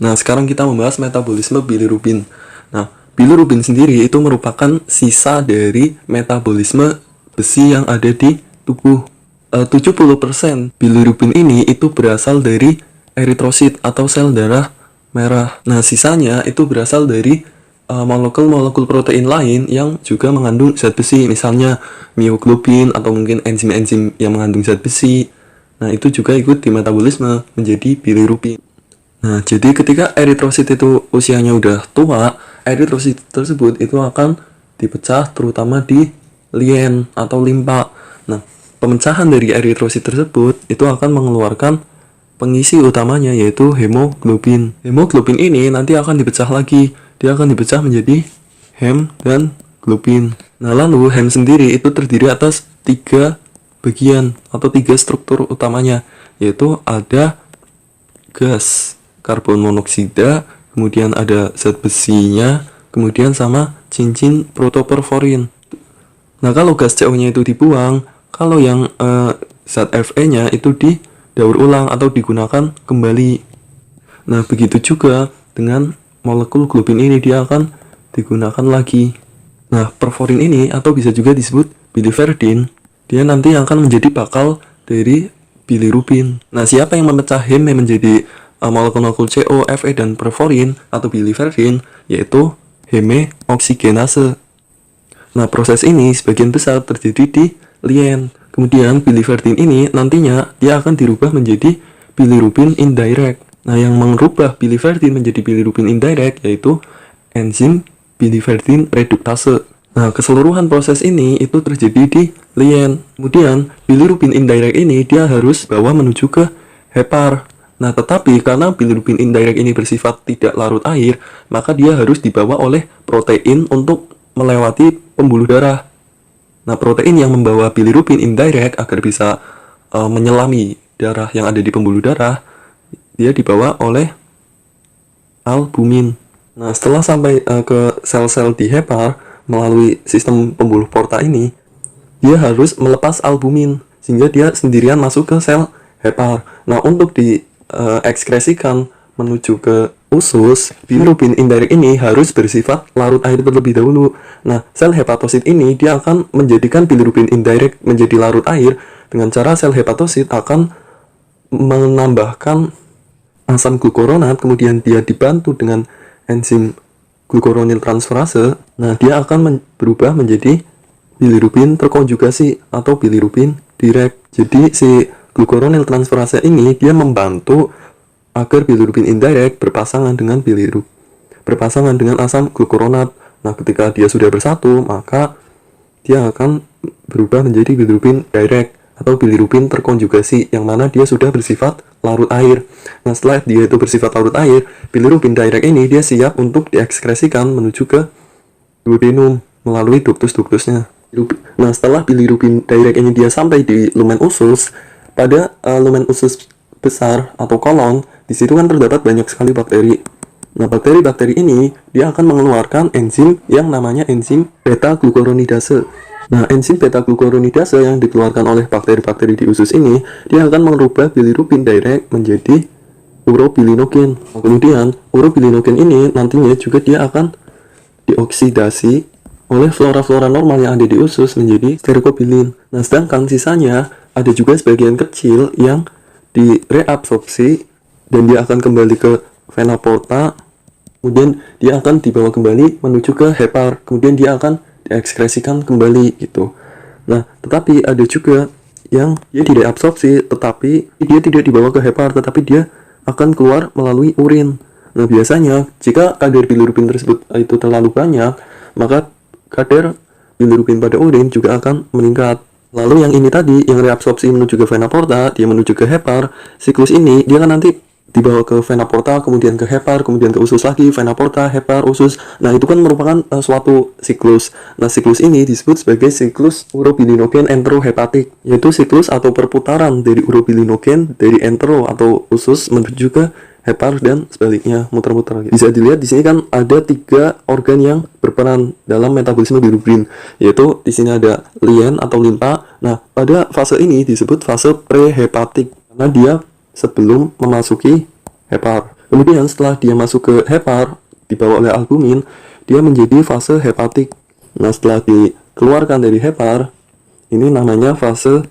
Nah, sekarang kita membahas metabolisme bilirubin. Nah, bilirubin sendiri itu merupakan sisa dari metabolisme besi yang ada di tubuh. 70% bilirubin ini itu berasal dari eritrosit atau sel darah merah. Nah, sisanya itu berasal dari molekul-molekul protein lain yang juga mengandung zat besi, misalnya mioglobin atau mungkin enzim-enzim yang mengandung zat besi. Nah, itu juga ikut di metabolisme menjadi bilirubin. Nah, jadi ketika eritrosit itu usianya udah tua, eritrosit tersebut itu akan dipecah terutama di lien atau limpa. Nah, pemecahan dari eritrosit tersebut itu akan mengeluarkan pengisi utamanya yaitu hemoglobin. Hemoglobin ini nanti akan dipecah lagi. Dia akan dipecah menjadi hem dan globin. Nah, lalu hem sendiri itu terdiri atas 3 bagian atau 3 struktur utamanya, yaitu ada gas karbon monoksida, kemudian ada zat besinya, kemudian sama cincin protoporfirin. Nah, kalau gas CO-nya itu dibuang, kalau yang zat Fe-nya itu didaur ulang atau digunakan kembali. Nah, begitu juga dengan molekul globin ini, dia akan digunakan lagi. Nah, porfirin ini atau bisa juga disebut biliverdin, dia nanti akan menjadi bakal dari bilirubin. Nah, siapa yang memecah heme menjadi molekul-molekul CO, Fe, dan porfirin atau biliverdin, yaitu heme oksigenase. Nah, proses ini sebagian besar terjadi di lien. Kemudian biliverdin ini nantinya dia akan dirubah menjadi bilirubin indirect. Nah, yang merubah biliverdin menjadi bilirubin indirect yaitu enzim biliverdin reduktase. Nah, keseluruhan proses ini itu terjadi di lien. Kemudian bilirubin indirect ini dia harus bawa menuju ke hepar. Nah, tetapi karena bilirubin indirect ini bersifat tidak larut air, maka dia harus dibawa oleh protein untuk melewati pembuluh darah. Nah, protein yang membawa bilirubin indirect agar bisa menyelami darah yang ada di pembuluh darah, dia dibawa oleh albumin. Nah, setelah sampai ke sel-sel di hepar melalui sistem pembuluh porta ini, dia harus melepas albumin sehingga dia sendirian masuk ke sel hepar. Nah, untuk diekskresikan menuju ke usus, bilirubin indirect ini harus bersifat larut air terlebih dahulu. Nah, sel hepatosit ini dia akan menjadikan bilirubin indirect menjadi larut air dengan cara sel hepatosit akan menambahkan asam glukuronat, kemudian dia dibantu dengan enzim glukuronil transferase. Nah, dia akan berubah menjadi bilirubin terkonjugasi atau bilirubin direct. Jadi si glukuronil transferase ini dia membantu agar bilirubin indirect berpasangan dengan asam glukuronat. Nah, ketika dia sudah bersatu, maka dia akan berubah menjadi bilirubin direct atau bilirubin terkonjugasi, yang mana dia sudah bersifat larut air. Nah, setelah dia itu bersifat larut air, bilirubin direct ini dia siap untuk diekskresikan menuju ke duodenum melalui ductus-ductusnya. Nah, setelah bilirubin direct ini dia sampai di lumen usus, pada lumen usus besar atau kolon, di situ kan terdapat banyak sekali bakteri. Nah, bakteri-bakteri ini dia akan mengeluarkan enzim yang namanya enzim beta-glukuronidase. Nah, enzim beta-glukuronidase yang dikeluarkan oleh bakteri-bakteri di usus ini, dia akan merubah bilirubin direct menjadi urobilinogen. Kemudian, urobilinogen ini nantinya juga dia akan dioksidasi oleh flora-flora normal yang ada di usus menjadi sterikobilin. Nah, sedangkan sisanya ada juga sebagian kecil yang direabsorpsi dan dia akan kembali ke vena porta, kemudian dia akan dibawa kembali menuju ke hepar, kemudian dia akan diekskresikan kembali gitu. Nah, tetapi ada juga yang dia tidak absorpsi, tetapi dia tidak dibawa ke hepar, tetapi dia akan keluar melalui urin. Nah, biasanya jika kadar bilirubin tersebut itu terlalu banyak, maka kadar bilirubin pada urin juga akan meningkat. Lalu yang ini tadi, yang reabsorpsi menuju ke vena porta, dia menuju ke hepar. Siklus ini dia kan nanti dibawa ke vena porta, kemudian ke hepar, kemudian ke usus lagi, vena porta, hepar, usus. Nah, itu kan merupakan suatu siklus. Nah, siklus ini disebut sebagai siklus urobilinogen enterohepatik, yaitu siklus atau perputaran dari urobilinogen dari entero atau usus menuju ke hepar dan sebaliknya, muter-muter. Bisa dilihat di sini kan ada 3 organ yang berperan dalam metabolisme bilirubin, yaitu di sini ada lien atau limpa. Nah, pada fase ini disebut fase prehepatik karena dia sebelum memasuki hepar. Kemudian setelah dia masuk ke hepar, dibawa oleh albumin, dia menjadi fase hepatik. Nah, setelah dikeluarkan dari hepar, ini namanya fase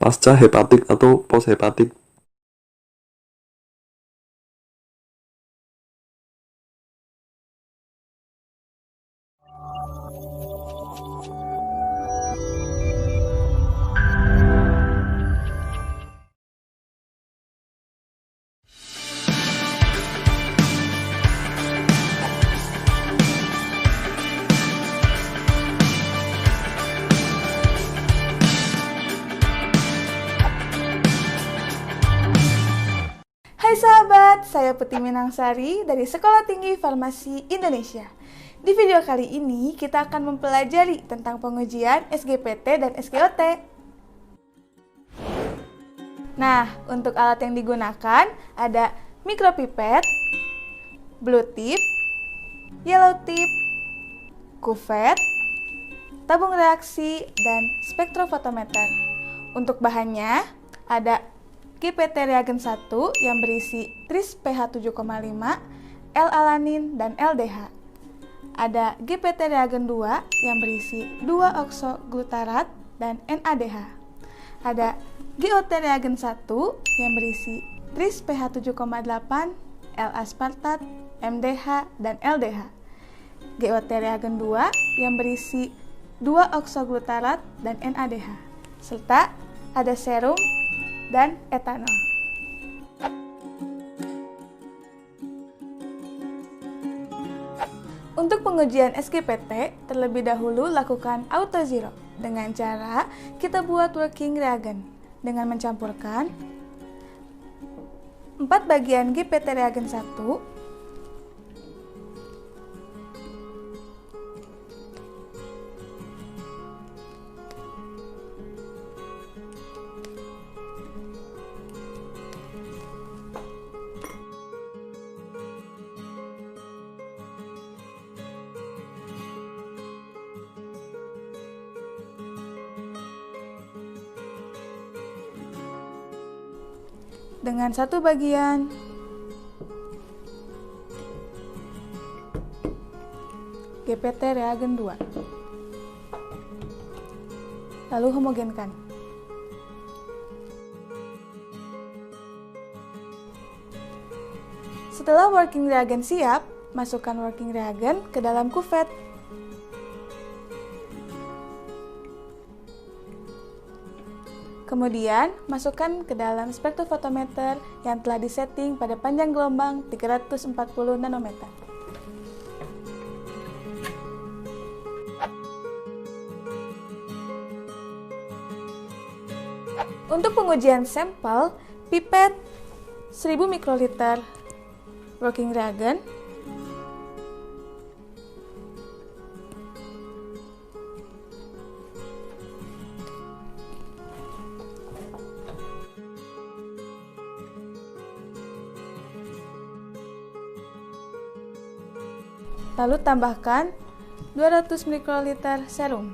pasca hepatik atau post hepatik. Hai sahabat, saya Putih Minangsari dari Sekolah Tinggi Farmasi Indonesia. Di video kali ini kita akan mempelajari tentang pengujian SGPT dan SGOT. Nah, untuk alat yang digunakan ada mikropipet, blue tip, yellow tip, kuvet, tabung reaksi, dan spektrofotometer. Untuk bahannya ada GPT reagen 1 yang berisi tris pH 7,5, L-alanin, dan LDH. Ada GPT reagen 2 yang berisi 2-oksoglutarat dan NADH. Ada GOT reagen 1 yang berisi tris pH 7,8, L-aspartat, MDH, dan LDH. GOT reagen 2 yang berisi 2-oksoglutarat dan NADH. Serta ada serum dan etanol. Untuk pengujian SGPT, terlebih dahulu lakukan auto zero dengan cara kita buat working reagen dengan mencampurkan 4 bagian GPT reagen 1, dengan 1 bagian GPT reagen 2. Lalu homogenkan. Setelah working reagen siap, masukkan working reagen ke dalam kuvet. Kemudian, masukkan ke dalam spektrofotometer yang telah disetting pada panjang gelombang 340 nanometer. Untuk pengujian sampel, pipet 1000 mikroliter working reagen, lalu tambahkan 200 mikroliter serum.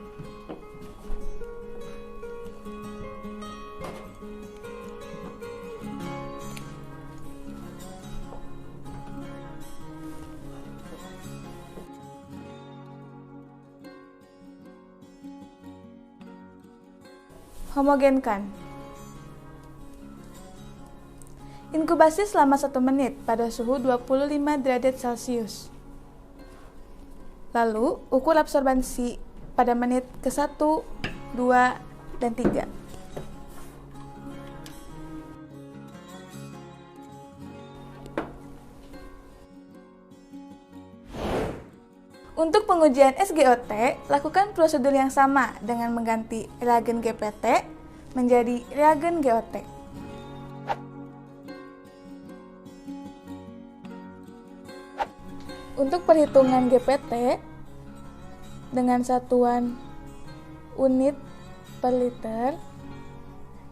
Homogenkan. Inkubasi selama 1 menit pada suhu 25 derajat Celcius. Lalu, ukur absorbansi pada menit ke-1, 2, dan 3. Untuk pengujian SGOT, lakukan prosedur yang sama dengan mengganti reagen GPT menjadi reagen GOT. Untuk perhitungan GPT dengan satuan unit per liter,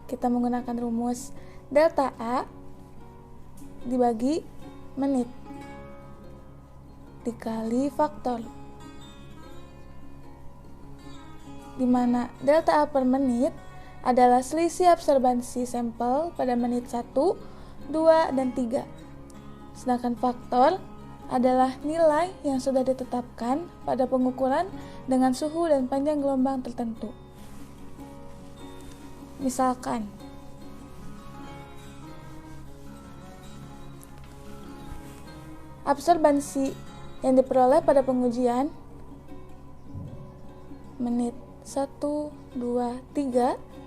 kita menggunakan rumus delta A dibagi menit dikali faktor, di mana delta A per menit adalah selisih absorbansi sampel pada menit 1, 2, dan 3. Sedangkan faktor adalah nilai yang sudah ditetapkan pada pengukuran dengan suhu dan panjang gelombang tertentu. Misalkan, absorbansi yang diperoleh pada pengujian menit 1, 2, 3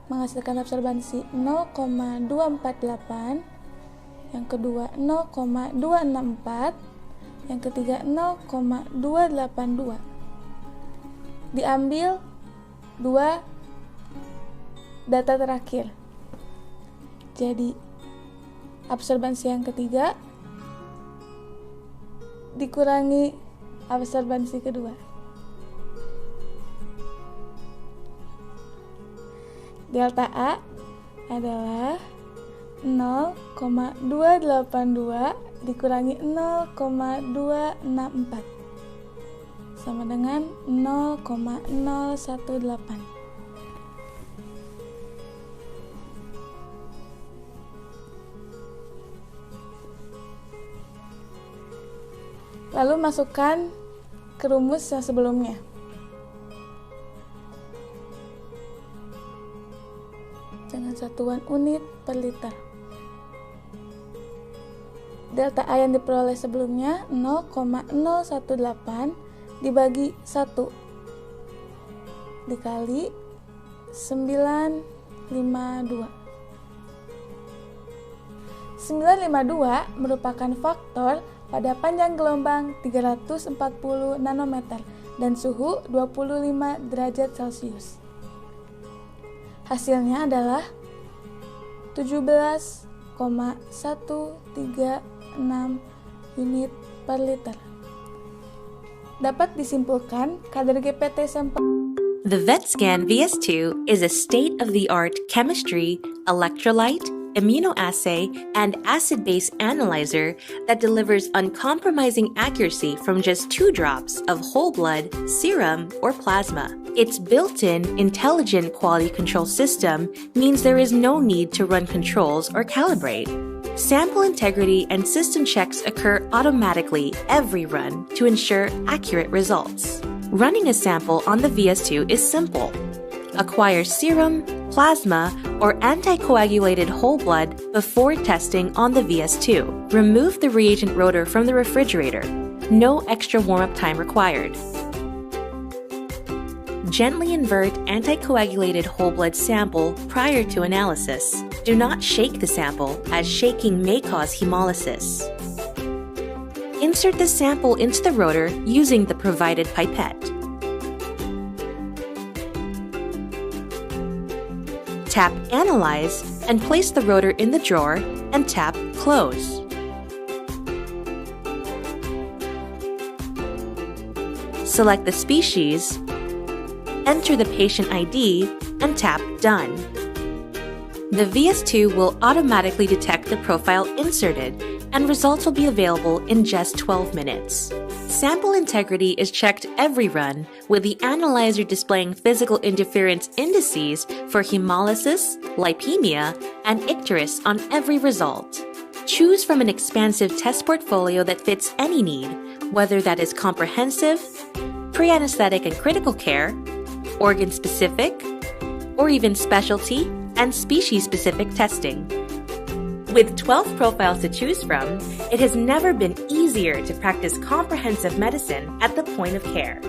menghasilkan absorbansi 0,248, yang kedua 0,264, yang ketiga 0,282. Diambil dua data terakhir. Jadi absorbansi yang ketiga dikurangi absorbansi kedua. Delta A adalah 0,282 dikurangi 0,264 sama dengan 0,018. Lalu masukkan ke rumus yang sebelumnya. Dengan satuan unit per liter. Delta A yang diperoleh sebelumnya 0,018 dibagi 1 dikali 952. 952 merupakan faktor pada panjang gelombang 340 nanometer dan suhu 25 derajat Celcius. Hasilnya adalah 17,136 unit per liter. Dapat disimpulkan kadar GPT sampel. The VetScan VS2 is a state-of-the-art chemistry, electrolyte, immunoassay, and acid-base analyzer that delivers uncompromising accuracy from just 2 drops of whole blood, serum, or plasma. Its built-in, intelligent quality control system means there is no need to run controls or calibrate. Sample integrity and system checks occur automatically every run to ensure accurate results. Running a sample on the VS2 is simple. Acquire serum, plasma, or anticoagulated whole blood before testing on the VS2. Remove the reagent rotor from the refrigerator. No extra warm-up time required. Gently invert anticoagulated whole blood sample prior to analysis. Do not shake the sample, as shaking may cause hemolysis. Insert the sample into the rotor using the provided pipette. Tap Analyze and place the rotor in the drawer and tap Close. Select the species, enter the patient ID, and tap Done. The VS2 will automatically detect the profile inserted, and results will be available in just 12 minutes. Sample integrity is checked every run, with the analyzer displaying physical interference indices for hemolysis, lipemia, and icterus on every result. Choose from an expansive test portfolio that fits any need, whether that is comprehensive, pre-anesthetic and critical care, organ-specific, or even specialty and species-specific testing. With 12 profiles to choose from, it has never been easier to practice comprehensive medicine at the point of care.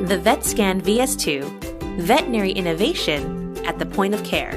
The VetScan VS2, veterinary innovation at the point of care.